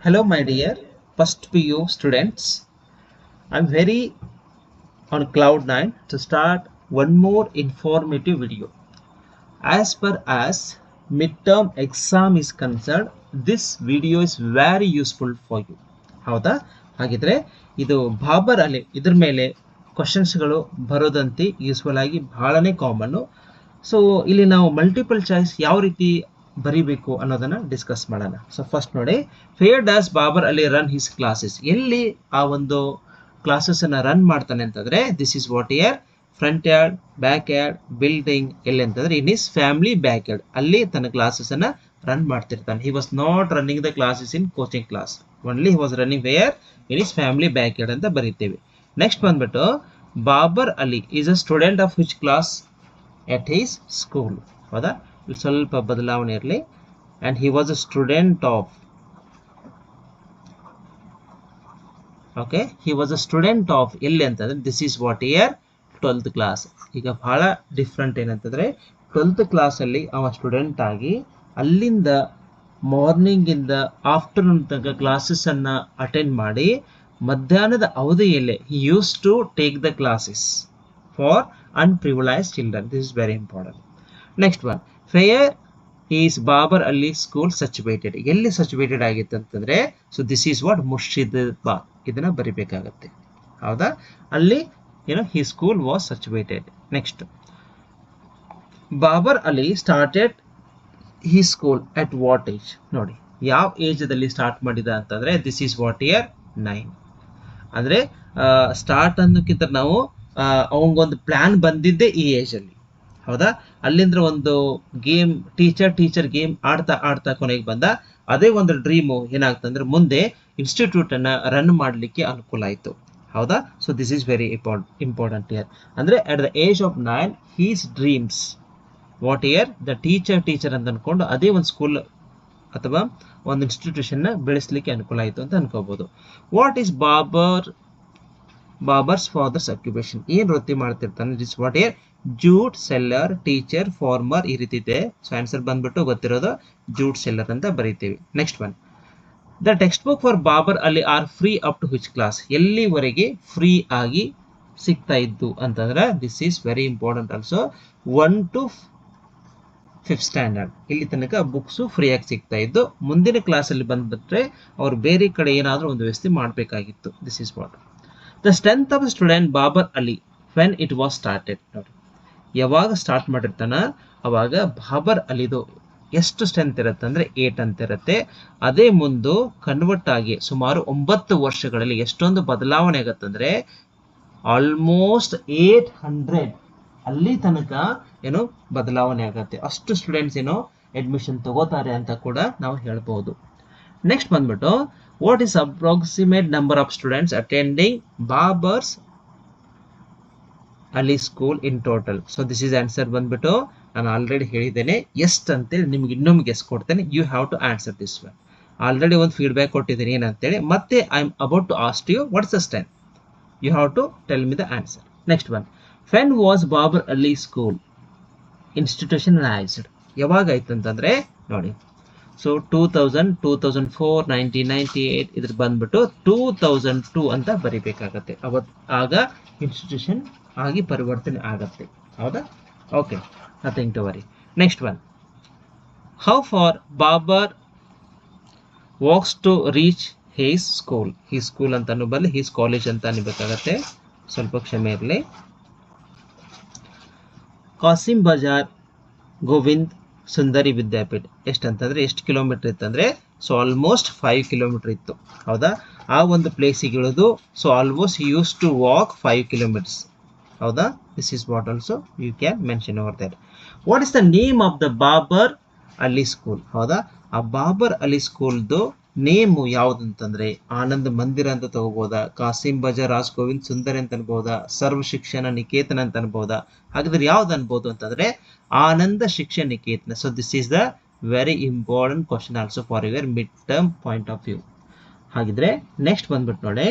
Hello, my dear first PU students. I'm very on cloud nine to start one more informative video. As far as midterm exam is concerned, this video is very useful for you. ಹೌದಾ? ಹಾಗಿದ್ರೆ ಇದು ಬಾಬರ್ ಅಲಿ ಇದ್ರ ಮೇಲೆ ಕ್ವಶನ್ಸ್ಗಳು ಬರೋದಂತೆ useful ಆಗಿ ಬಹಳನೇ ಕಾಮನ್ನು. So ಇಲ್ಲಿ ನಾವು multiple choice ಯಾವ ರೀತಿ ಬರಿಬೇಕು ಅನ್ನೋದನ್ನ ಡಿಸ್ಕಸ್ ಮಾಡೋಣ. ಸೊ ಫಸ್ಟ್ ನೋಡಿ, where does Babar Ali run his classes. ಎಲ್ಲಿ ಆ ಒಂದು ಕ್ಲಾಸಸ್ ಅನ್ನ ರನ್ ಮಾಡ್ತಾನೆ ಅಂತಂದ್ರೆ, this is what here front yard, back yard, building. ಎಲ್ಲಿ ಅಂತಂದ್ರೆ in his family back yard, ಅಲ್ಲಿ ತನ್ನ ಕ್ಲಾಸಸ್ ಅನ್ನ ರನ್ ಮಾಡ್ತಿರ್ತಾನೆ. He was not running the classes in coaching class, only he was running where in his family back yard ಅಂತ ಬರೀತೇವೆ. Next ಬಂದ್ಬಿಟ್ಟು, Babar Ali is a student of which class at his school. ಹೌದಾ? ಇಲ್ಲಿ ಸ್ವಲ್ಪ ಬದಲಾವಣೆ ಇರಲಿ. And he was a student of, okay, he was a student of ಎಲ್ಲಿ ಅಂತಂದ್ರೆ this is what year 12th class. ಈಗ ಬಹಳ ಡಿಫ್ರೆಂಟ್ ಏನಂತಂದ್ರೆ, 12th ಕ್ಲಾಸಲ್ಲಿ ಅವ ಸ್ಟೂಡೆಂಟ್ ಆಗಿ ಅಲ್ಲಿಂದ ಮಾರ್ನಿಂಗ್ ಇಂದ ಆಫ್ಟರ್ನೂನ್ ತನಕ ಕ್ಲಾಸಸ್ ಅನ್ನ ಅಟೆಂಡ್ ಮಾಡಿ ಮಧ್ಯಾಹ್ನದ ಅವಧಿಯಲ್ಲಿ he used to take the classes for underprivileged children. This is very important. Next one, where is Babar Ali school situated. ಎಲ್ಲಿ ಸಚುವೇಟೆಡ್ ಆಗಿತ್ತು ಅಂತಂದ್ರೆ, so this is what Murshidabad. ಇದನ್ನ ಬರಿಬೇಕಾಗತ್ತೆ. ಹೌದಾ? ಅಲ್ಲಿ he school was situated. Next, Babar Ali started he school at what age. ನೋಡಿ, ಯಾವ age ಅಲ್ಲಿ ಸ್ಟಾರ್ಟ್ ಮಾಡಿದ ಅಂತಂದ್ರೆ ದಿಸ್ ಈಸ್ ವಾಟ್ ಇಯರ್ 9. ಅಂದ್ರೆ ಸ್ಟಾರ್ಟ್ ಅನ್ನೋಕ್ಕಿಂತ ನಾವು ಅವಂಗೊಂದು ಪ್ಲಾನ್ ಬಂದಿದ್ದೆ ಈ ಏಜ್ ಅಲ್ಲಿ. ಹೌದಾ? ಅಲ್ಲಿಂದ ಒಂದು ಗೇಮ್, ಟೀಚರ್ ಗೇಮ್ ಆಡ್ತಾ ಆಡ್ತಾ ಕೊನೆಗೆ ಬಂದ. ಅದೇ ಒಂದು ಡ್ರೀಮು ಏನಾಗ್ತಂದ್ರೆ ಮುಂದೆ ಇನ್ಸ್ಟಿಟ್ಯೂಟ್ ಅನ್ನ ರನ್ ಮಾಡಲಿಕ್ಕೆ ಅನುಕೂಲ ಆಯಿತು. ಹೌದಾ? So this is very important here. ಅಂದ್ರೆ at the age of 9 his dreams what here the teacher ಅಂತ ಅನ್ಕೊಂಡು ಅದೇ ಒಂದು ಸ್ಕೂಲ್ ಅಥವಾ ಒಂದು ಇನ್ಸ್ಟಿಟ್ಯೂಷನ್ ನ ಬೆಳೆಸಲಿಕ್ಕೆ ಅನುಕೂಲ ಆಯಿತು ಅಂತ ಅನ್ಕೋಬಹುದು. What is Babar's father's occupation. ಏನ್ ವೃತ್ತಿ ಮಾಡ್ತಿರ್ತಾನೆ? This what here jute seller, teacher, farmer, ಈ ರೀತಿ ಇದೆ. ಸೊ ಆನ್ಸರ್ ಬಂದ್ಬಿಟ್ಟು ಗೊತ್ತಿರೋದು ಜೂಟ್ ಸೆಲ್ಲರ್ ಅಂತ ಬರೀತೀವಿ. Next one, the text book for Babar Ali are free up to which class. ಎಲ್ಲಿವರೆಗೆ ಫ್ರೀ ಆಗಿ ಸಿಗ್ತಾ ಇದ್ದು ಅಂತಂದ್ರೆ this is very important also. 1 to 5th standard ಇಲ್ಲಿ ತನಕ ಬುಕ್ಸ್ ಫ್ರೀ ಆಗಿ ಸಿಗ್ತಾ ಇದ್ದು. ಮುಂದಿನ ಕ್ಲಾಸ್ ಅಲ್ಲಿ ಬಂದ್ಬಿಟ್ರೆ ಅವ್ರು ಬೇರೆ ಕಡೆ ಏನಾದ್ರೂ ಒಂದು ವ್ಯವಸ್ಥೆ ಮಾಡಬೇಕಾಗಿತ್ತು. This is what the strength of student Babar Ali when it was started. ನೋಡಿ, ಯಾವಾಗ ಸ್ಟಾರ್ಟ್ ಮಾಡಿರ್ತಾನ ಅವಾಗ ಬಾಬರ್ ಅಲಿದು ಎಷ್ಟು ಸ್ಟ್ರೆಂತ್ ಇರುತ್ತೆ ಅಂದ್ರೆ 8 ಅಂತ ಇರುತ್ತೆ. ಅದೇ ಮುಂದೆ ಕನ್ವರ್ಟ್ ಆಗಿ ಸುಮಾರು 9 ವರ್ಷಗಳಲ್ಲಿ ಎಷ್ಟೊಂದು ಬದಲಾವಣೆ ಆಗತ್ತಂದ್ರೆ ಆಲ್ಮೋಸ್ಟ್ 800 ಅಲ್ಲಿ ತನಕ ಬದಲಾವಣೆ ಆಗತ್ತೆ. ಅಷ್ಟು ಸ್ಟೂಡೆಂಟ್ಸ್ ಅಡ್ಮಿಷನ್ ತಗೋತಾರೆ ಅಂತ ಕೂಡ ನಾವು ಹೇಳ್ಬಹುದು. ನೆಕ್ಸ್ಟ್ ಬಂದ್ಬಿಟ್ಟು, what is approximate number of students attending Babar's Ali school in total. So this is answer ಬಂದ್ಬಿಟ್ಟು ನಾನು ಆಲ್ರೆಡಿ ಹೇಳಿದ್ದೇನೆ ಎಷ್ಟು ಅಂತೇಳಿ. ನಿಮ್ಗೆ ಇನ್ನೊಮ್ಮೆ ಗೆಸ್ ಕೊಡ್ತೇನೆ. You have to answer this one. Already ಒಂದು ಫೀಡ್ಬ್ಯಾಕ್ ಕೊಟ್ಟಿದ್ದೀನಿ ಏನಂತೇಳಿ. ಮತ್ತೆ I am about to ask you what's the strength. You have to tell me the answer. Next one, when was Babar Ali school institutionalised. ಯಾವಾಗ ಆಯ್ತು ಅಂತಂದ್ರೆ ನೋಡಿ, so 2000, 2004, 1998 ಇದ್ರ ಬಂದ್ಬಿಟ್ಟು 2002 ಅಂತ ಬರಿಬೇಕಾಗತ್ತೆ. ಆಗ ಇನ್ಸ್ಟಿಟ್ಯೂಷನ್ ಆಗಿ ಪರಿವರ್ತನೆ ಆಗತ್ತೆ. ಹೌದಾ? Okay, nothing to worry. Next one, how far Babar walks to reach his school. He school ಅಂತ ಬರಲಿ, ಹೀಸ್ ಕಾಲೇಜ್ ಅಂತ ಅನ್ಬೇಕಾಗತ್ತೆ. ಸ್ವಲ್ಪ ಕ್ಷಮೆ ಇರಲಿ. ಕಾಸಿಂ ಬಜಾರ್ ಗೋವಿಂದ್ ಸುಂದರಿ ವಿದ್ಯಾಪೀಠ ಎಷ್ಟಂತಂದ್ರೆ ಎಷ್ಟು ಕಿಲೋಮೀಟರ್ ಇತ್ತಂದ್ರೆ, ಸೊ ಆಲ್ಮೋಸ್ಟ್ 5 ಕಿಲೋಮೀಟರ್ ಇತ್ತು. ಹೌದಾ? ಆ ಒಂದು ಪ್ಲೇಸಿಗೆ ಇಳಿದು so almost use to walk 5 kilometres. ಹೌದಾ? This is what also you can mention over that. What is the name of the Babar Ali school. ಹೌದಾ? ಆ ಬಾಬರ್ ಅಲಿ ಸ್ಕೂಲ್ದು ನೇಮು ಯಾವುದಂತಂದ್ರೆ ಆನಂದ್ ಮಂದಿರ ಅಂತ ತಗೋಬೋದಾ, ಕಾಸಿಂ ಬಜಾರ್ ರಾಜ್ ಗೋವಿಂದ್ ಸುಂದರಿ ಅಂತ ಅನ್ಬೋದಾ, ಸರ್ವ ಶಿಕ್ಷಣ ನಿಕೇತನ ಅಂತ ಅನ್ಬೋದಾ? ಹಾಗಾದ್ರೆ ಯಾವ್ದು ಅನ್ಬೋದು ಅಂತಂದ್ರೆ Ananda Shikshan Niketan. So this is the very important question also for your mid term point of view. ಹಾಗಿದ್ರೆ ನೆಕ್ಸ್ಟ್ ಬಂದ್ಬಿಟ್ಟು ನೋಡಿ,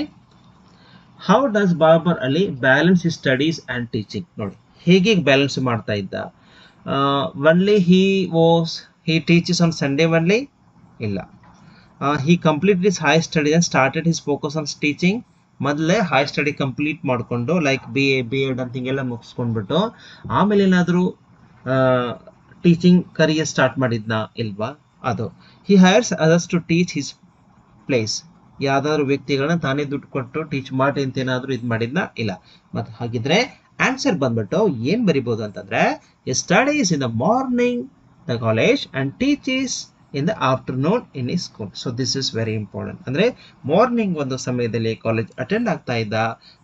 how does Babar Ali balance his studies and teaching. ನೋಡಿ, ಹೇಗೆ ಬ್ಯಾಲೆನ್ಸ್ ಮಾಡ್ತಾ ಇದ್ದ. Only he teaches on Sunday only? ಇಲ್ಲ. he completed his high studies and started his focus on teaching. ಮೊದಲೇ high study complete ಮಾಡಿಕೊಂಡು ಲೈಕ್ BA ಅಂತ ಹಿಂಗೆಲ್ಲ ಮುಗಿಸ್ಕೊಂಡ್ಬಿಟ್ಟು ಆಮೇಲೆ ಏನಾದರೂ ಟೀಚಿಂಗ್ ಕರಿಯರ್ ಸ್ಟಾರ್ಟ್ ಮಾಡಿದ್ನಾ ಇಲ್ವಾ? ಅದು he hires others to teach his place. ಯಾವ್ದಾದ್ರು ವ್ಯಕ್ತಿಗಳನ್ನ ತಾನೇ ದುಡ್ಡು ಕೊಟ್ಟು ಟೀಚ್ ಮಾಡಿ ಅಂತ ಏನಾದರೂ ಇದು ಮಾಡಿದ್ನಾ? ಇಲ್ಲ. ಮತ್ತು ಹಾಗಿದ್ರೆ ಆನ್ಸರ್ ಬಂದ್ಬಿಟ್ಟು ಏನು ಬರಿಬೋದು ಅಂತಂದ್ರೆ studies in the morning the college and teaches in the afternoon in ಈ school. So this is very important. ಅಂದರೆ ಮಾರ್ನಿಂಗ್ ಒಂದು ಸಮಯದಲ್ಲಿ ಕಾಲೇಜ್ ಅಟೆಂಡ್ ಆಗ್ತಾ ಇದ್ದ,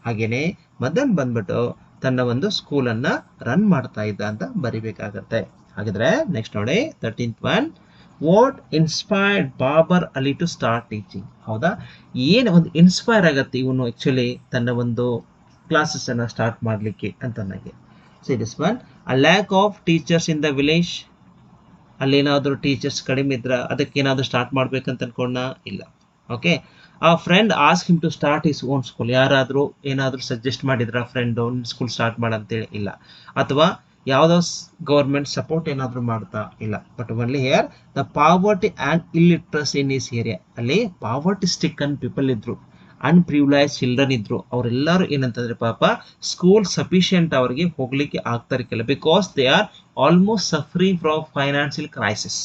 ಹಾಗೇನೆ ಮಧ್ಯಾಹ್ನ ಬಂದ್ಬಿಟ್ಟು ತನ್ನ ಒಂದು ಸ್ಕೂಲನ್ನು ರನ್ ಮಾಡ್ತಾ ಇದ್ದ ಅಂತ ಬರಿಬೇಕಾಗತ್ತೆ. ಹಾಗಿದ್ರೆ ನೆಕ್ಸ್ಟ್ ನೋಡಿ 13th one, what inspired Babar Ali to start teaching. ಹೌದಾ, ಏನು ಒಂದು ಇನ್ಸ್ಪೈರ್ ಆಗತ್ತೆ ಇವನು ಆ್ಯಕ್ಚುಲಿ ತನ್ನ ಒಂದು ಕ್ಲಾಸಸ್ಸನ್ನು ಸ್ಟಾರ್ಟ್ ಮಾಡಲಿಕ್ಕೆ ಅಂತ ನನಗೆ. So this one, a lack of teachers in the village. ಅಲ್ಲೇನಾದರೂ ಟೀಚರ್ಸ್ ಕಡಿಮೆ ಇದ್ರ ಅದಕ್ಕೇನಾದರೂ ಸ್ಟಾರ್ಟ್ ಮಾಡ್ಬೇಕಂತ ಅನ್ಕೊಂಡ? ಇಲ್ಲ. Okay, a friend ask him to start his own school. ಯಾರಾದರೂ ಏನಾದರೂ ಸಜೆಸ್ಟ್ ಮಾಡಿದ್ರ ಫ್ರೆಂಡು ಸ್ಕೂಲ್ ಸ್ಟಾರ್ಟ್ ಮಾಡಂತೇಳಿ? ಇಲ್ಲ. ಅಥವಾ ಯಾವುದೋ ಗೌರ್ಮೆಂಟ್ ಸಪೋರ್ಟ್ ಏನಾದರೂ ಮಾಡ್ತಾ? ಇಲ್ಲ. But only here the poverty and illiteracy in is area. ಅಲ್ಲಿ ಪಾವರ್ಟಿ ಸ್ಟಿಕ್ಕನ್ ಪೀಪಲ್ ಇದ್ರು, ಅನ್ಪ್ರಿವಿಲೈಸ್ ಚಿಲ್ಡ್ರನ್ ಇದ್ರು. ಅವರೆಲ್ಲರೂ ಏನಂತಂದ್ರೆ ಪಾಪ ಸ್ಕೂಲ್ ಸಫಿಷಿಯೆಂಟ್ ಅವರಿಗೆ ಹೋಗ್ಲಿಕ್ಕೆ ಆಗ್ತಾರಿಕ್ಕಿಲ್ಲ, because they are almost suffering from financial crisis.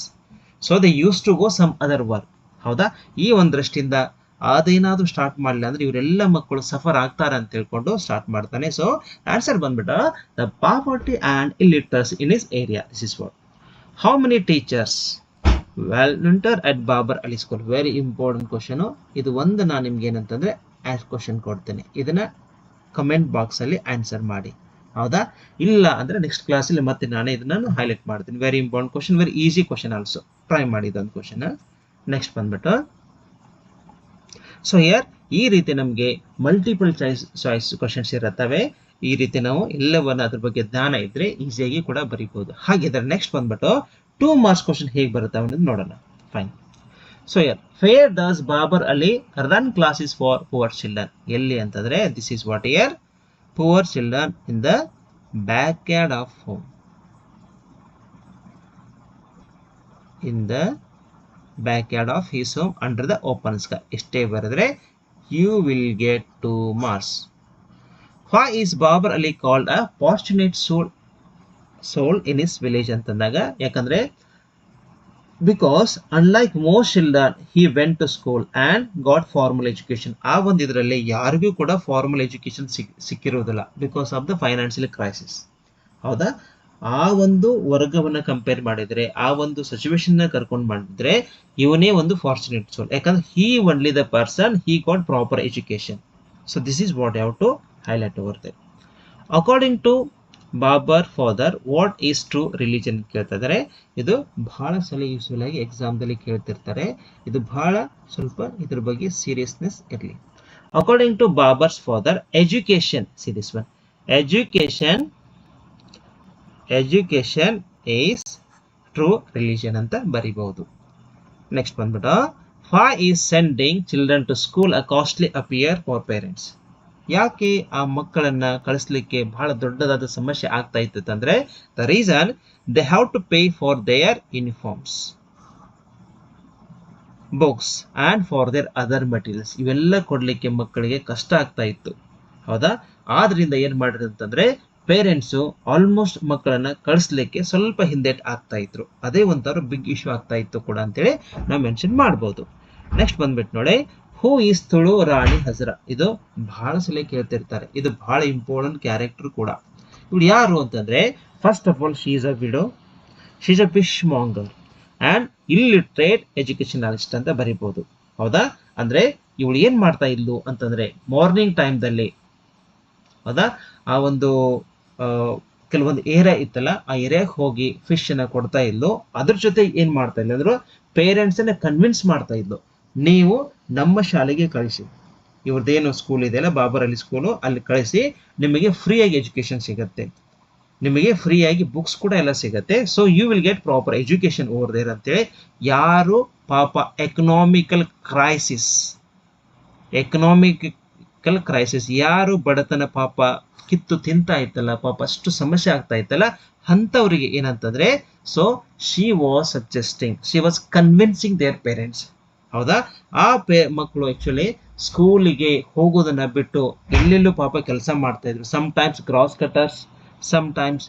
So they use to go some other work. ಹೌದಾ, ಈ ಒಂದು ದೃಷ್ಟಿಯಿಂದ ಅದೇನಾದರೂ ಸ್ಟಾರ್ಟ್ ಮಾಡಲಿಲ್ಲ ಅಂದ್ರೆ ಇವರೆಲ್ಲ ಮಕ್ಕಳು ಸಫರ್ ಆಗ್ತಾರೆ ಅಂತ ಹೇಳ್ಕೊಂಡು ಸ್ಟಾರ್ಟ್ ಮಾಡ್ತಾನೆ. ಸೊ ಆನ್ಸರ್ ಬಂದ್ಬಿಟ್ಟು the poverty and illiteracy in his area. This is what. How many teachers volunteer at Babar Ali school. Very important question ಇದು. ಒಂದು ನಾನು ನಿಮ್ಗೆ ಏನಂತಂದ್ರೆ ಆಸ್ ಕ್ವಶನ್ ಕೊಡ್ತೇನೆ, ಇದನ್ನ ಕಮೆಂಟ್ ಬಾಕ್ಸಲ್ಲಿ ಆನ್ಸರ್ ಮಾಡಿ. ಹೌದಾ, ಇಲ್ಲ ಅಂದರೆ ನೆಕ್ಸ್ಟ್ ಕ್ಲಾಸಲ್ಲಿ ಮತ್ತೆ ನಾನೇ ಇದನ್ನು ಹೈಲೈಟ್ ಮಾಡ್ತೀನಿ. Very important question, very easy question also. Try ಮಾಡಿದ್ದೊಂದು ಕ್ವಶನ್. ನೆಕ್ಸ್ಟ್ ಬಂದ್ಬಿಟ್ಟು ಸೊ ಹಿಯರ್ ಈ ರೀತಿ ನಮಗೆ ಮಲ್ಟಿಪಲ್ ಚಾಯ್ಸ್ ಕ್ವಶನ್ಸ್ ಇರುತ್ತವೆ. ಈ ರೀತಿ ನಾವು ಎಲ್ಲವನ್ನ ಅದ್ರ ಬಗ್ಗೆ ಜ್ಞಾನ ಇದ್ರೆ ಈಸಿಯಾಗಿ ಕೂಡ ಬರೀಬಹುದು. ಹಾಗಿದ್ರೆ ನೆಕ್ಸ್ಟ್ ಬಂದ್ಬಿಟ್ಟು 2 marks ಕ್ವಶನ್ ಹೇಗೆ ಬರುತ್ತೆ ಅನ್ನೋದು ನೋಡೋಣ. Fine. So here where does Babar Ali run classes for poor children. ಎಲ್ಲಿ ಅಂತಂದ್ರೆ this is what here, poor children in the backyard of home. ಇನ್ ದ backyard of his home under the open sky. ಇಷ್ಟೇ ಬರೆದ್ರೆ you will get 2 marks. Why is Babar Ali called a fortunate soul in his village ಅಂತಂದಾಗ? ಯಾಕಂದ್ರೆ because unlike most children he went to school and got formal education. ಆ ಒಂದು ಇದರಲ್ಲಿ ಯಾರಿಗೂ ಕೂಡ formal education ಸಿಕ್ಕಿರೋದಿಲ್ಲ because of the financial crisis. ಹೌದಾ, ಆ ಒಂದು ವರ್ಗವನ್ನ ಕಂಪೇರ್ ಮಾಡಿದ್ರೆ, ಆ ಒಂದು ಸಿಚುವೇಶನ್ ಕರ್ಕೊಂಡು ಮಾಡಿದ್ರೆ ಇವನೇ ಒಂದು ಫಾರ್ಚುನೇಟ್ ಸೋಲ್. ಯಾಕಂದ್ರೆ he only the person he got proper education. So this is what have to highlight over there. According to Babar father what is true religion ಕೇಳ್ತಾ ಇದ್ದಾರೆ. ಇದು ಬಹಳ ಸಲ ಯೂಸ್ಫುಲ್ ಆಗಿ ಎಕ್ಸಾಮ್ದಲ್ಲಿ ಕೇಳ್ತಿರ್ತಾರೆ. ಇದು ಬಹಳ ಸ್ವಲ್ಪ ಇದ್ರ ಬಗ್ಗೆ ಸೀರಿಯಸ್ನೆಸ್ ಇರಲಿ. According to Babar's father education, see this one, education is true religion ಅಂತ ಬರಿಬಹುದು. ನೆಕ್ಸ್ಟ್ ಬಂದ್ಬಿಟ್ಟು why is sending children to school a costly affair for parents. ಯಾಕೆ ಆ ಮಕ್ಕಳನ್ನ ಕಳಿಸ್ಲಿಕ್ಕೆ ಬಹಳ ದೊಡ್ಡದಾದ ಸಮಸ್ಯೆ ಆಗ್ತಾ ಇತ್ತು ಅಂದ್ರೆ the reason they have to pay for their uniforms, books and for their other materials. ಇವೆಲ್ಲ ಕೊಡ್ಲಿಕ್ಕೆ ಮಕ್ಕಳಿಗೆ ಕಷ್ಟ ಆಗ್ತಾ ಇತ್ತು. ಹೌದಾ, ಆದ್ರಿಂದ ಏನ್ ಮಾಡಿದ್ರು ಅಂತಂದ್ರೆ ಪೇರೆಂಟ್ಸು ಆಲ್ಮೋಸ್ಟ್ ಮಕ್ಕಳನ್ನ ಕಳಿಸ್ಲಿಕ್ಕೆ ಸ್ವಲ್ಪ ಹಿಂದೇಟ್ ಆಗ್ತಾ ಇದ್ರು. ಅದೇ ಒಂಥರ ಬಿಗ್ ಇಶ್ಯೂ ಆಗ್ತಾ ಇತ್ತು ಕೂಡ ಅಂತೇಳಿ ನಾವು ಮೆನ್ಷನ್ ಮಾಡ್ಬೋದು. ನೆಕ್ಸ್ಟ್ ಬಂದ್ಬಿಟ್ಟು ನೋಡಿ, ಹೂ ಈಸ್ ತುಳು ರಾಣಿ ಹಜರಾ. ಇದು ಬಹಳ ಸಲ ಕೇಳ್ತಿರ್ತಾರೆ. ಇದು ಬಹಳ ಇಂಪಾರ್ಟೆಂಟ್ ಕ್ಯಾರೆಕ್ಟರ್ ಕೂಡ. ಇವ್ರು ಯಾರು ಅಂತಂದ್ರೆ first of all she is a widow, she is a fishmonger and illiterate educationalist ಅಂತ ಬರಿಬಹುದು. ಹೌದಾ, ಅಂದ್ರೆ ಇವಳು ಏನ್ ಮಾಡ್ತಾ ಇದ್ಲು ಅಂತಂದ್ರೆ ಮಾರ್ನಿಂಗ್ ಟೈಮ್ದಲ್ಲಿ, ಹೌದಾ, ಆ ಒಂದು ಕೆಲವೊಂದು ಏರಿಯಾ ಇತ್ತಲ್ಲ, ಆ ಏರಿಯಾಗೆ ಹೋಗಿ ಫಿಶ್ ಅನ್ನ ಕೊಡ್ತಾ ಇದ್ಲು. ಅದ್ರ ಜೊತೆ ಏನ್ ಮಾಡ್ತಾ ಇಲ್ಲ ಅಂದ್ರು ಪೇರೆಂಟ್ಸ್ ಅನ್ನ ಕನ್ವಿನ್ಸ್ ಮಾಡ್ತಾ ಇದ್ಲು, ನೀವು ನಮ್ಮ ಶಾಲೆಗೆ ಕಳಿಸಿ, ಇವ್ರದ್ದೇನು ಸ್ಕೂಲ್ ಇದೆಯಲ್ಲ ಬಾಬರ್ ಅಲಿ ಸ್ಕೂಲು, ಅಲ್ಲಿ ಕಳಿಸಿ, ನಿಮಗೆ ಫ್ರೀಯಾಗಿ ಎಜುಕೇಶನ್ ಸಿಗುತ್ತೆ, ನಿಮಗೆ ಫ್ರೀಯಾಗಿ ಬುಕ್ಸ್ ಕೂಡ ಎಲ್ಲ ಸಿಗುತ್ತೆ. So you will get proper education over there ಅಂತೇಳಿ. ಯಾರು ಪಾಪ ಎಕನಾಮಿಕಲ್ ಕ್ರೈಸಿಸ್, ಯಾರು ಬಡತನ ಪಾಪ ಕಿತ್ತು ತಿಂತಾ ಇತ್ತಲ್ಲ, ಪಾಪ ಅಷ್ಟು ಸಮಸ್ಯೆ ಆಗ್ತಾ ಇತ್ತಲ್ಲ, ಅಂಥವ್ರಿಗೆ ಏನಂತಂದ್ರೆ, so she was convincing their parents. ಹೌದಾ? ಆ ಮಕ್ಕಳು ಆಕ್ಚುಲಿ ಸ್ಕೂಲಿಗೆ ಹೋಗೋದನ್ನ ಬಿಟ್ಟು ಎಲ್ಲೆಲ್ಲೂ ಪಾಪ ಕೆಲಸ ಮಾಡ್ತಾ ಇದ್ರು. Sometimes grass cutters, sometimes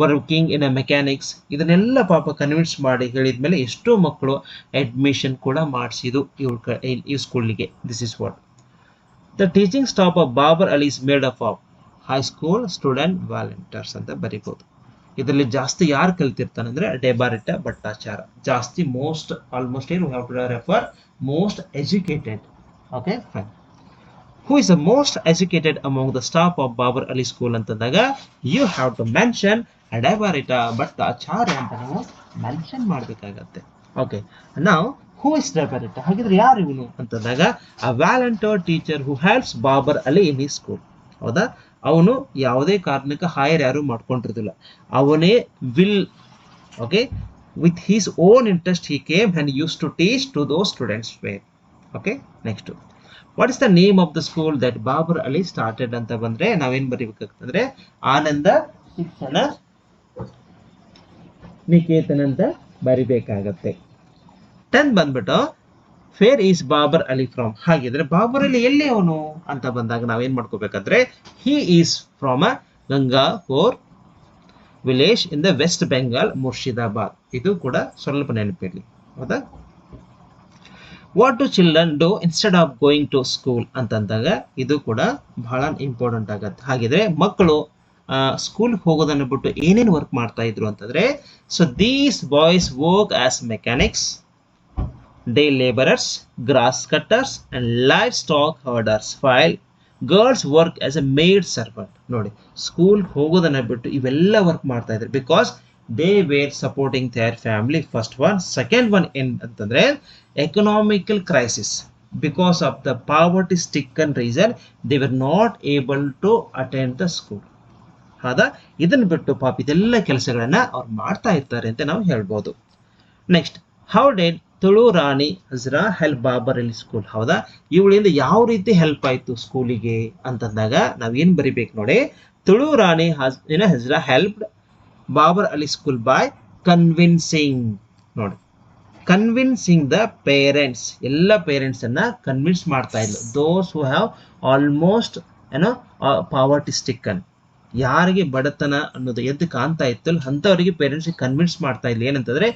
working in a mechanics. ಇದನ್ನೆಲ್ಲ ಪಾಪ ಕನ್ವಿನ್ಸ್ ಮಾಡಿ ಹೇಳಿದ್ಮೇಲೆ ಎಷ್ಟೋ ಮಕ್ಕಳು ಅಡ್ಮಿಷನ್ ಕೂಡ ಮಾಡಿಸಿದ್ದು ಈ ಸ್ಕೂಲಿಗೆ. This is what the teaching staff of Babar Ali is made up of high school student volunteers ಅಂತ ಬರೀಬಹುದು. ಇದರಲ್ಲಿ ಜಾಸ್ತಿ ಯಾರು ಕಲ್ತಿರ್ತಾನೆ ಅಂದ್ರೆ ಡೆಬಾರಿಟ ಭಟ್ಟಾಚಾರ. ಜಾಸ್ತಿ ಮೋಸ್ಟ್ ಆಲ್ಮೋಸ್ಟ್ ಏನು have to refer most educated. Okay fine. Who is the most educated among the staff of Babar Ali school ಅಂತಂದಾಗ you have to mention Debarita Bhattacharya ಅಂತ ನಾವು ಮೆನ್ಷನ್ ಮಾಡಬೇಕಾಗತ್ತೆ. ಓಕೆ, ನಾವು ಹೂ ಇಸ್ ಡೆಬಾರಿಟ, ಹಾಗಿದ್ರೆ ಯಾರು ಇವನು ಅಂತಂದಾಗ a volunteer teacher who helps Babar Ali in ಈ ಸ್ಕೂಲ್. ಹೌದಾ? ಅವನು ಯಾವುದೇ ಕಾರಣಕ್ಕೆ ಹೈರ್ ಯಾರು ಮಾಡ್ಕೊಂಡಿರ್ತಿಲ್ಲ. ಅವನೇ will, okay, with his own interest he came and use to teach to those students where. Okay, next what is the name of the school that Babar Ali started ಅಂತ ಬಂದ್ರೆ ನಾವೇನ್ ಬರೀಬೇಕಾಗ್ತಂದ್ರೆ ಆನಂದ ಶಿಕ್ಷಣ ನಿಕೇತನ್ ಅಂತ ಬರಿಬೇಕಾಗತ್ತೆ. 10 ಬಂದ್ಬಿಟ್ಟು where is Babar Ali from. ಹಾಗಿದ್ರೆ ಬಾಬರ್ ಅಲಿ ಎಲ್ಲಿ ಅವನು ಅಂತ ಬಂದಾಗ ನಾವೇನ್ ಮಾಡ್ಕೋಬೇಕಂದ್ರೆ he is from a Gangapur village in the West Bengal, Murshidabad. ಇದು ಕೂಡ ಸ್ವಲ್ಪ ನೆನಪಿರ್ಲಿ. ಹೌದಾ? What do children do instead of going to school ಅಂತಂದಾಗ ಇದು ಕೂಡ ಬಹಳ ಇಂಪಾರ್ಟೆಂಟ್ ಆಗತ್ತೆ. ಹಾಗಿದ್ರೆ ಮಕ್ಕಳು ಸ್ಕೂಲ್ ಹೋಗೋದನ್ನ ಬಿಟ್ಟು ಏನೇನು ವರ್ಕ್ ಮಾಡ್ತಾ ಇದ್ರು ಅಂತಂದ್ರೆ so these boys work as mechanics, day laborers, grass cutters and livestock herders, while girls work as a maid servant. ನೋಡಿ, ಸ್ಕೂಲ್ ಹೋಗೋದನ್ನ ಬಿಟ್ಟು ಇವೆಲ್ಲ ವರ್ಕ್ ಮಾಡ್ತಾ ಇದ್ರು because they were supporting their family. First one. Second one ಏನ್ ಅಂತಂದ್ರೆ economical crisis. Because of the poverty stricken reason they were not able to attend the school. ಹೌದಾ? ಇದನ್ನ ಬಿಟ್ಟು ಪಾಪ ಇದೆಲ್ಲ ಕೆಲಸಗಳನ್ನ ಅವ್ರು ಮಾಡ್ತಾ ಇರ್ತಾರೆ ಅಂತ ನಾವು ಹೇಳ್ಬೋದು. Next, how did Tulu Rani Hazra help Babar Ali school. ಹೌದಾ? ಇವಳಿಂದ ಯಾವ ರೀತಿ ಹೆಲ್ಪ್ ಆಯ್ತು ಸ್ಕೂಲಿಗೆ ಅಂತಂದಾಗ ನಾವೇನ್ ಬರಿಬೇಕು ನೋಡಿ. Tulu Rani Hazra help Babar Ali school by convincing. ನೋಡಿ, ಕನ್ವಿನ್ಸಿಂಗ್ ದ ಪೇರೆಂಟ್ಸ್. ಎಲ್ಲ ಪೇರೆಂಟ್ಸ್ ಅನ್ನ ಕನ್ವಿನ್ಸ್ ಮಾಡ್ತಾ ಇದ್ಲು. Those who have almost poverty stricken, ಯಾರಿಗೆ ಬಡತನ ಅನ್ನೋದು ಎದ್ದು ಕಾಣ್ತಾ ಇತ್ತು ಅಂಥವರಿಗೆ ಪೇರೆಂಟ್ಸ್ ಕನ್ವಿನ್ಸ್ ಮಾಡ್ತಾ ಇಲ್ಲ. ಏನಂತಂದ್ರೆ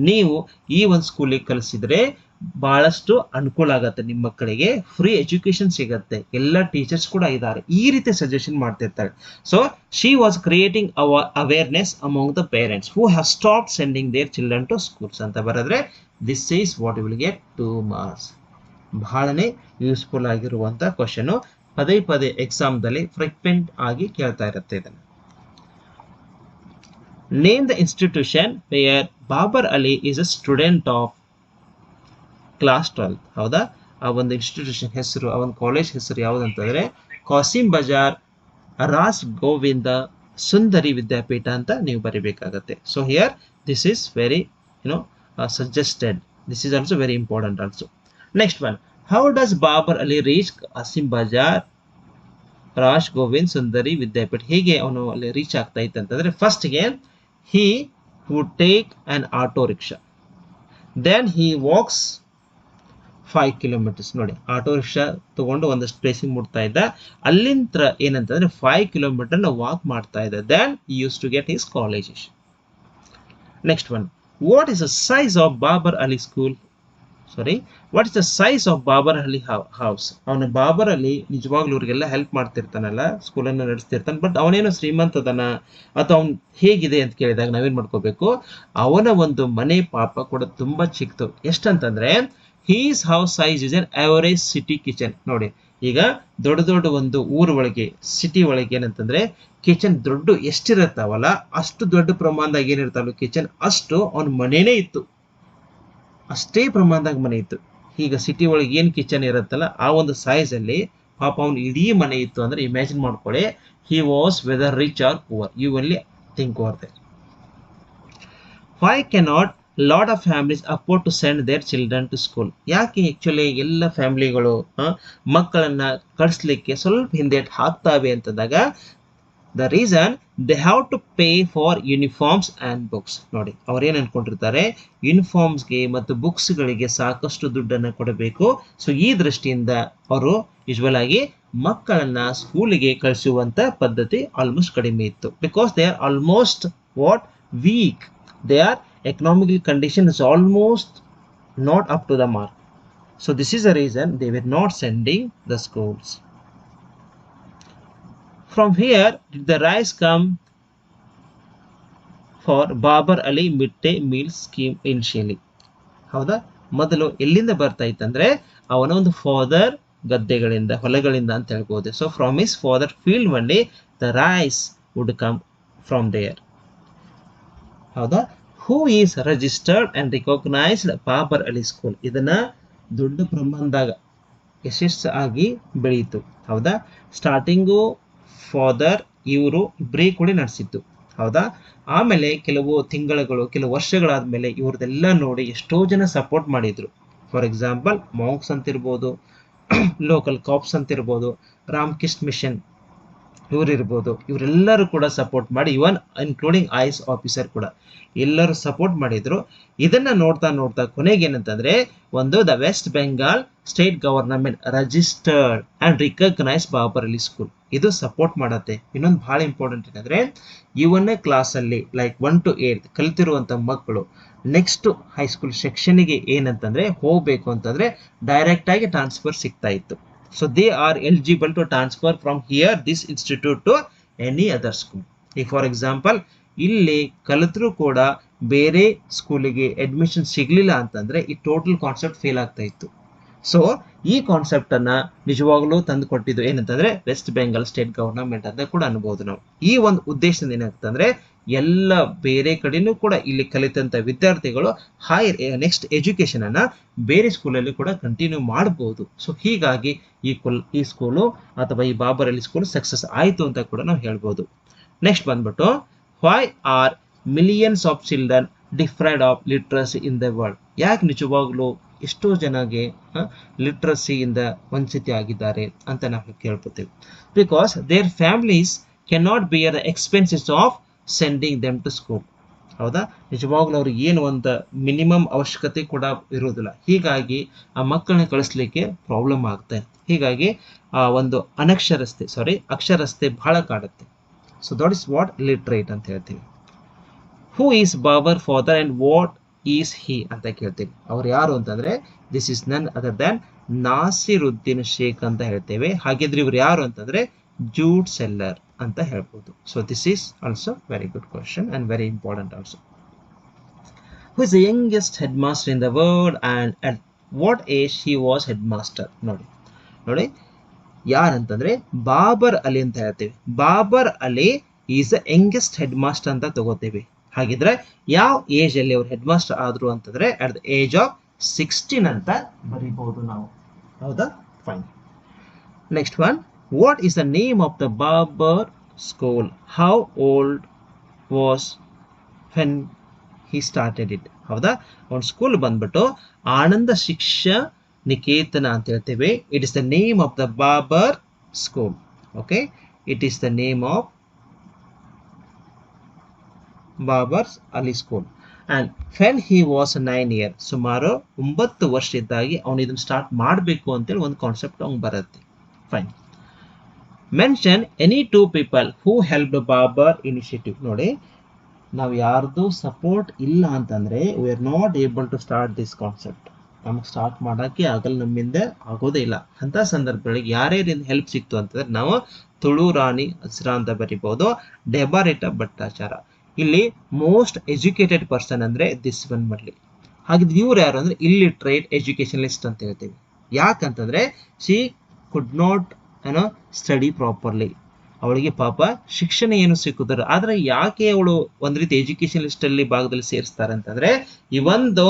ನೀವು ಈ ಒಂದು ಸ್ಕೂಲಿಗೆ ಕಲಿಸಿದ್ರೆ ಬಹಳಷ್ಟು ಅನುಕೂಲ ಆಗತ್ತೆ, ನಿಮ್ಮ ಮಕ್ಕಳಿಗೆ ಫ್ರೀ ಎಜುಕೇಶನ್ ಸಿಗತ್ತೆ, ಎಲ್ಲ ಟೀಚರ್ಸ್ ಕೂಡ ಇದ್ದಾರೆ, ಈ ರೀತಿ ಸಜೆಷನ್ ಮಾಡ್ತಿರ್ತಾರೆ. So she was creating awareness among the parents who have stop sending their children to schools ಅಂತ ಬರೆದ್ರೆ this is what will get 2 marks. ಬಹಳನೇ ಯೂಸ್ಫುಲ್ ಆಗಿರುವಂತ ಕ್ವಶನ್. ಪದೇ ಪದೇ ಎಕ್ಸಾಮ್ದಲ್ಲಿ ಫ್ರೀಕ್ವೆಂಟ್ ಆಗಿ ಕೇಳ್ತಾ ಇರುತ್ತೆ ಇದನ್ನು. Name the institution where Babar Ali is a student of class 12. ಹೌದಾ? ಆ ಒಂದು ಇನ್ಸ್ಟಿಟ್ಯೂಷನ್ ಹೆಸರು, ಆ ಒಂದು ಕಾಲೇಜ್ ಹೆಸರು ಯಾವುದಂತಂದ್ರೆ ಕಾಸಿಂ ಬಜಾರ್ ರಾಸ್ ಗೋವಿಂದ ಸುಂದರಿ ವಿದ್ಯಾಪೀಠ ಅಂತ ನೀವು ಬರಿಬೇಕಾಗತ್ತೆ. So here this is very suggested. This is also very important also. Next one, how does Babar Ali reach Kasimbazar Raj Govind Sundari Vidyapeeth? ಹೇಗೆ ಅವನು ಅಲ್ಲಿ ರೀಚ್ ಆಗ್ತಾ ಇತ್ತು ಅಂತಂದ್ರೆ ಫಸ್ಟ್ಗೆ he would take an auto rickshaw, then he walks 5 kilometers. ನೋಡಿ, ಆಟೋ ರಿಕ್ಷಾ ತಗೊಂಡು ಒಂದಷ್ಟು ಪ್ಲೇಸಿಗೆ ಮುಟ್ತಾ ಇದ್ದ. ಅಲ್ಲಿಂದ ಏನಂತಂದ್ರೆ 5 kilometers ವಾಕ್ ಮಾಡ್ತಾ ಇದ್ದ. then he used to get his college. next one, what is the size of Babar Ali school? What is the size of Babar Ali house? ಅವನ ಬಾಬರ್ ಅಲಿ ನಿಜವಾಗ್ಲೂ ಇವ್ರಿಗೆಲ್ಲ ಹೆಲ್ಪ್ ಮಾಡ್ತಿರ್ತಾನಲ್ಲ, ಸ್ಕೂಲನ್ನು ನಡೆಸ್ತಿರ್ತಾನೆ, ಬಟ್ ಅವನೇನೋ ಶ್ರೀಮಂತ ಅದನ ಅಥವಾ ಅವ್ನು ಹೇಗಿದೆ ಅಂತ ಕೇಳಿದಾಗ ನಾವೇನ್ ಮಾಡ್ಕೋಬೇಕು, ಅವನ ಒಂದು ಮನೆ ಪಾಪ ಕೂಡ ತುಂಬಾ ಚಿಕ್ಕದು. ಎಷ್ಟಂತಂದ್ರೆ his house size is an average city kitchen. ನೋಡಿ, ಈಗ ದೊಡ್ಡ ದೊಡ್ಡ ಒಂದು ಊರ ಒಳಗೆ, ಸಿಟಿ ಒಳಗೆ ಏನಂತಂದ್ರೆ ಕಿಚನ್ ದೊಡ್ಡ ಎಷ್ಟಿರತ್ತಾವಲ್ಲ ಅಷ್ಟು ದೊಡ್ಡ ಪ್ರಮಾಣದಾಗ ಏನಿರ್ತಾವಲ್ಲ ಕಿಚನ್, ಅಷ್ಟು ಅವನ ಮನೇನೇ ಇತ್ತು, ಅಷ್ಟೇ ಪ್ರಮಾಣದಾಗ ಮನೆ ಇತ್ತು. ಈಗ ಸಿಟಿ ಒಳಗೆ ಏನ್ ಕಿಚನ್ ಇರುತ್ತಲ್ಲ ಆ ಒಂದು ಸೈಜ್ ಅಲ್ಲಿ ಪಾಪ ಅವ್ನು ಇಡೀ ಮನೆ ಇತ್ತು ಅಂದ್ರೆ ಇಮ್ಯಾಜಿನ್ ಮಾಡ್ಕೊಳ್ಳಿ. He was whether rich or poor, you only think over that. Why cannot lot of families afford to send their children to school? ಯಾಕೆ ಆಕ್ಚುಲಿ ಎಲ್ಲ ಫ್ಯಾಮಿಲಿಗಳು ಮಕ್ಕಳನ್ನ ಕಳಿಸ್ಲಿಕ್ಕೆ ಸ್ವಲ್ಪ ಹಿಂದೇಟ್ ಹಾಕ್ತಾವೆ ಅಂತಂದಾಗ the reason they have to pay for uniforms and books. ನೋಡಿ ಅವ್ರು ಏನು ಅನ್ಕೊಂಡಿರ್ತಾರೆ, ಯೂನಿಫಾರ್ಮ್ಸ್ಗೆ ಮತ್ತು ಬುಕ್ಸ್ಗಳಿಗೆ ಸಾಕಷ್ಟು ದುಡ್ಡನ್ನು ಕೊಡಬೇಕು. ಸೊ ಈ ದೃಷ್ಟಿಯಿಂದ ಅವರು ಯೂಶ್ವಲ್ ಆಗಿ ಮಕ್ಕಳನ್ನ ಸ್ಕೂಲಿಗೆ ಕಳಿಸುವಂತ ಪದ್ಧತಿ ಆಲ್ಮೋಸ್ಟ್ ಕಡಿಮೆ ಇತ್ತು. Because they are almost what weak, they are economical condition is almost not up to the mark. So this is the reason they were not sending the schools. From here did the rise come for Babar Ali midday meal scheme initially. ಹೌದಾ, ಮೊದಲು ಎಲ್ಲಿಂದ ಬರ್ತಾ ಇತ್ತಂದ್ರೆ ಅವನ ಒಂದು father ಗದ್ದೆಗಳಿಂದ, ಹೊಲಗಳಿಂದ ಅಂತ ಹೇಳ್ಬೋದು. So from his father field only the rice would come from there. ಹೌದಾ, who is registered and recognized Babar Ali School. ಇದನ್ನ ದೊಡ್ಡ ಪ್ರಮಾಣದಾಗ ಯಶಸ್ಸಾಗಿ ಬೆಳೀತು. ಹೌದಾ, ಸ್ಟಾರ್ಟಿಂಗು ಫಾದರ್ ಇವರು ಇಬ್ಬರೇ ಕೂಡ ನಡೆಸಿತ್ತು. ಹೌದಾ, ಆಮೇಲೆ ಕೆಲವು ತಿಂಗಳುಗಳು, ಕೆಲವು ವರ್ಷಗಳಾದ್ಮೇಲೆ ಇವ್ರದೆಲ್ಲ ನೋಡಿ ಎಷ್ಟೋ ಜನ ಸಪೋರ್ಟ್ ಮಾಡಿದ್ರು. ಫಾರ್ ಎಕ್ಸಾಂಪಲ್ ಮಾಂಕ್ಸ್ ಅಂತಿರ್ಬೋದು, ಲೋಕಲ್ ಕಾಪ್ಸ್ ಅಂತಿರ್ಬೋದು, ರಾಮಕೃಷ್ಣ ಮಿಷನ್ ಇವರಿರ್ಬೋದು, ಇವರೆಲ್ಲರೂ ಕೂಡ ಸಪೋರ್ಟ್ ಮಾಡಿ, ಇವನ್ ಇನ್ಕ್ಲೂಡಿಂಗ್ ಐಸ್ ಆಫೀಸರ್ ಕೂಡ ಎಲ್ಲರೂ ಸಪೋರ್ಟ್ ಮಾಡಿದ್ರು. ಇದನ್ನ ನೋಡ್ತಾ ನೋಡ್ತಾ ಕೊನೆಗೆ ಏನಂತಂದ್ರೆ ಒಂದು the West Bengal state government registered and recognise Babar Ali school, ಇದು ಸಪೋರ್ಟ್ ಮಾಡತ್ತೆ. ಇನ್ನೊಂದು ಬಹಳ ಇಂಪಾರ್ಟೆಂಟ್ ಏನಂದ್ರೆ ಇವನ್ನೇ ಕ್ಲಾಸ್ ಅಲ್ಲಿ ಲೈಕ್ 1 to 8 ಕಲಿತಿರುವಂತ ಮಕ್ಕಳು ನೆಕ್ಸ್ಟ್ ಹೈಸ್ಕೂಲ್ ಸೆಕ್ಷನ್ಗೆ ಏನಂತಂದ್ರೆ ಹೋಗ್ಬೇಕು ಅಂತಂದ್ರೆ ಡೈರೆಕ್ಟ್ ಆಗಿ ಟ್ರಾನ್ಸ್ಫರ್ ಸಿಗ್ತಾ ಇತ್ತು. So they are eligible to transfer from here this institute to any other school. ಈಗ ಫಾರ್ ಎಕ್ಸಾಂಪಲ್ ಇಲ್ಲಿ ಕಲಿತರೂ ಕೂಡ ಬೇರೆ ಸ್ಕೂಲಿಗೆ ಅಡ್ಮಿಷನ್ ಸಿಗ್ಲಿಲ್ಲ ಅಂತಂದ್ರೆ ಈ ಟೋಟಲ್ ಕಾನ್ಸೆಪ್ಟ್ ಫೇಲ್ ಆಗ್ತಾ ಇತ್ತು. ಸೊ ಈ ಕಾನ್ಸೆಪ್ಟ್ ಅನ್ನ ನಿಜವಾಗ್ಲೂ ತಂದು ಕೊಟ್ಟಿದ್ದು ಏನಂತಂದ್ರೆ ವೆಸ್ಟ್ ಬೆಂಗಾಲ್ ಸ್ಟೇಟ್ ಗವರ್ನಮೆಂಟ್ ಅಂತ ಕೂಡ ಅನ್ಬೋದು ನಾವು. ಈ ಒಂದು ಉದ್ದೇಶದಿಂದ ಏನಾಗ್ತಂದ್ರೆ ಎಲ್ಲ ಬೇರೆ ಕಡೆನೂ ಕೂಡ ಇಲ್ಲಿ ಕಲಿತಂತ ವಿದ್ಯಾರ್ಥಿಗಳು ಹೈಯರ್ ನೆಕ್ಸ್ಟ್ ಎಜುಕೇಶನ್ ಅನ್ನ ಬೇರೆ ಸ್ಕೂಲಲ್ಲಿ ಕೂಡ ಕಂಟಿನ್ಯೂ ಮಾಡಬಹುದು. ಸೊ ಹೀಗಾಗಿ ಈ ಸ್ಕೂಲು ಅಥವಾ ಈ ಬಾಬರ್ ಅಲಿ ಸ್ಕೂಲ್ ಸಕ್ಸಸ್ ಆಯ್ತು ಅಂತ ಕೂಡ ನಾವು ಹೇಳ್ಬೋದು. ನೆಕ್ಸ್ಟ್ ಬಂದ್ಬಿಟ್ಟು why are millions of children deprived of literacy in the world. ಯಾಕೆ ನಿಜವಾಗ್ಲೂ ಎಷ್ಟೋ ಜನಗೆ ಲಿಟ್ರಸಿಯಿಂದ ವಂಚಿತ ಆಗಿದ್ದಾರೆ ಅಂತ ನಾವು ಕೇಳ್ಕೊತೀವಿ. Because their families can not bear the expenses of sending them to school. ಹೌದಾ, ನಿಜವಾಗ್ಲೂ ಅವ್ರಿಗೆ ಏನು ಒಂದು ಮಿನಿಮಮ್ ಅವಶ್ಯಕತೆ ಕೂಡ ಇರೋದಿಲ್ಲ. ಹೀಗಾಗಿ ಆ ಮಕ್ಕಳನ್ನ ಕಳಿಸ್ಲಿಕ್ಕೆ ಪ್ರಾಬ್ಲಮ್ ಆಗುತ್ತೆ. ಹೀಗಾಗಿ ಆ ಒಂದು ಅಕ್ಷರಸ್ಥೆ ಬಹಳ ಕಾಡುತ್ತೆ. So that is what literate ಅಂತ ಹೇಳ್ತೀವಿ. Who is Babar father and what is he ಅಂತ ಕೇಳ್ತೀವಿ. ಅವ್ರು ಯಾರು ಅಂತಂದ್ರೆ this is none other than Nasiruddin Sheikh ಅಂತ ಹೇಳ್ತೇವೆ. ಹಾಗಿದ್ರೆ ಇವ್ರು ಯಾರು ಅಂತಂದ್ರೆ ಜೂಡ್ ಸೆಲ್ಲರ್ ಅಂತ ಹೇಳ್ಬೋದು. So this is also very good question and very important also. Who is the youngest headmaster in the world and at what age he was headmaster. ನೋಡಿ ಯಾರಂತಂದ್ರೆ ಬಾಬರ್ ಅಲಿ ಅಂತ ಹೇಳ್ತೇವೆ. Babar Ali is the youngest headmaster ಅಂತ ತಗೋತೇವೆ. ಹಾಗಿದ್ರೆ ಯಾವ age ಅಲ್ಲಿ ಅವ್ರು ಹೆಡ್ ಮಾಸ್ಟರ್ ಆದ್ರು ಅಂತಂದ್ರೆ ಅಟ್ ದ ಏಜ್ ಆಫ್ 16 ಅಂತ ಬರೀಬಹುದು ನಾವು. ಹೌದಾ, fine. Next one, what is the name of the Babar school? How old was when he started it? ಹೌದಾ, ಒಂದು ಸ್ಕೂಲ್ ಬಂದ್ಬಿಟ್ಟು ಆನಂದ ಶಿಕ್ಷಾ ನಿಕೇತನ ಅಂತ ಹೇಳ್ತೇವೆ. It is the name of the Babar school. Okay, it is the name of Babar Ali school. And when he was 9 years, ಸುಮಾರು 9 ವರ್ಷ ಇದ್ದಾಗಿ ಅವನು ಇದನ್ನು ಸ್ಟಾರ್ಟ್ ಮಾಡಬೇಕು ಅಂತೇಳಿ ಒಂದು ಕಾನ್ಸೆಪ್ಟ್ ಅವ್ನು ಬರುತ್ತೆ. ಫೈನ್. ಮೆನ್ಷನ್ ಎನಿ 2 people ಹೂ ಹೆಲ್ಪ್ ಬಾಬರ್ ಇನಿಷಿಯೇಟಿವ್. ನೋಡಿ, ನಾವು ಯಾರ್ದು ಸಪೋರ್ಟ್ ಇಲ್ಲ ಅಂತಂದ್ರೆ we are not able to start this concept. ನಮಗೆ ಸ್ಟಾರ್ಟ್ ಮಾಡೋಕ್ಕೆ ಆಗಲ್ಲ, ನಮ್ಮಿಂದ ಆಗೋದೇ ಇಲ್ಲ. ಅಂತ ಸಂದರ್ಭಗಳಿಗೆ ಯಾರ್ಯಾರಿಂದ ಹೆಲ್ಪ್ ಸಿಕ್ತು ಅಂತಂದ್ರೆ ನಾವು ತುಳು ರಾಣಿ ಹಸ್ರಾ ಅಂತ ಬರಿಬಹುದು, ಡೆಬಾರೇಟಾ ಭಟ್ಟಾಚಾರ. ಇಲ್ಲಿ ಮೋಸ್ಟ್ ಎಜುಕೇಟೆಡ್ ಪರ್ಸನ್ ಅಂದ್ರೆ ದಿಸ್ ಒನ್ ಮಡ್ಲಿ. ಹಾಗಿದ್ರೆ ಇವ್ರು ಯಾರು ಅಂದ್ರೆ ಇಲ್ಲಿಟ್ರೇಟ್ ಎಜುಕೇಶನಲಿಸ್ಟ್ ಅಂತ ಹೇಳ್ತೀವಿ. ಯಾಕಂತಂದ್ರೆ she could not study properly. ಅವಳಿಗೆ ಪಾಪ ಶಿಕ್ಷಣ ಏನು ಸಿಕ್ಕುತ್ತಾರೆ, ಆದ್ರೆ ಯಾಕೆ ಅವಳು ಒಂದ್ ರೀತಿ ಎಜುಕೇಶನಲಿಸ್ಟ್ ಅಲ್ಲಿ ಭಾಗದಲ್ಲಿ ಸೇರಿಸ್ತಾರೆ ಅಂತಂದ್ರೆ ಇವೊಂದು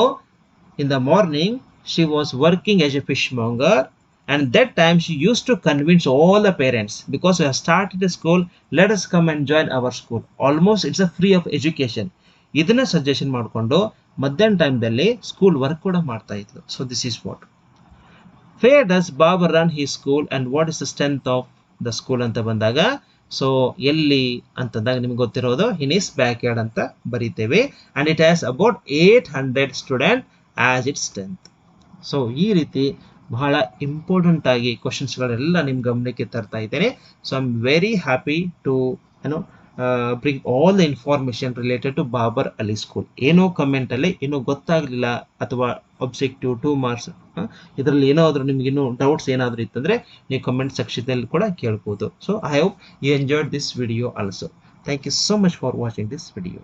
in the morning she was working as a fishmonger. And that time she used to convince all the parents, because we have started a school, let us come and join our school. Almost it's a free of education. ಇದನ್ನ suggestion ಮಾಡಿಕೊಂಡು ಮಧ್ಯಾಹ್ನ ಟೈಮ್ದಲ್ಲಿ school work ಕೂಡ ಮಾಡ್ತಾ ಇದ್ಲು. So this is what. Where does Babar run his school and what is the strength of the school ಅಂತ ಬಂದಾಗ so ಎಲ್ಲಿ ಅಂತಂದಾಗ ನಿಮ್ಗೆ ಗೊತ್ತಿರೋದು ಇನ್ ಇಸ್ ಬ್ಯಾಕ್ ಯಾರ್ಡ್ ಅಂತ ಬರೀತೇವೆ. And it has about 800 student as its strength. So ಈ ರೀತಿ ಬಹಳ ಇಂಪಾರ್ಟೆಂಟ್ ಆಗಿ ಕ್ವಶನ್ಸ್ಗಳೆಲ್ಲ ನಿಮ್ಮ ಗಮನಕ್ಕೆ ತರ್ತಾ ಇದ್ದೇನೆ. So I am very happy to bring all the information related to Babar Ali school. ಏನೋ ಕಮೆಂಟ್ ಅಲ್ಲಿ ಏನೋ ಗೊತ್ತಾಗ್ಲಿಲ್ಲ ಅಥವಾ ಒಬ್ಜೆಕ್ಟಿವ್ 2 ಮಾರ್ಕ್ಸ್ ಇದರಲ್ಲಿ ಏನಾದರೂ ನಿಮ್ಗೆ ಇನ್ನೂ ಡೌಟ್ಸ್ ಏನಾದರೂ ಇತ್ತಂದ್ರೆ ನೀವು ಕಮೆಂಟ್ ಸೆಕ್ಷನ್ದಲ್ಲಿ ಕೂಡ ಕೇಳ್ಬೋದು. So I hope you enjoyed this video also. Thank you so much for watching this video.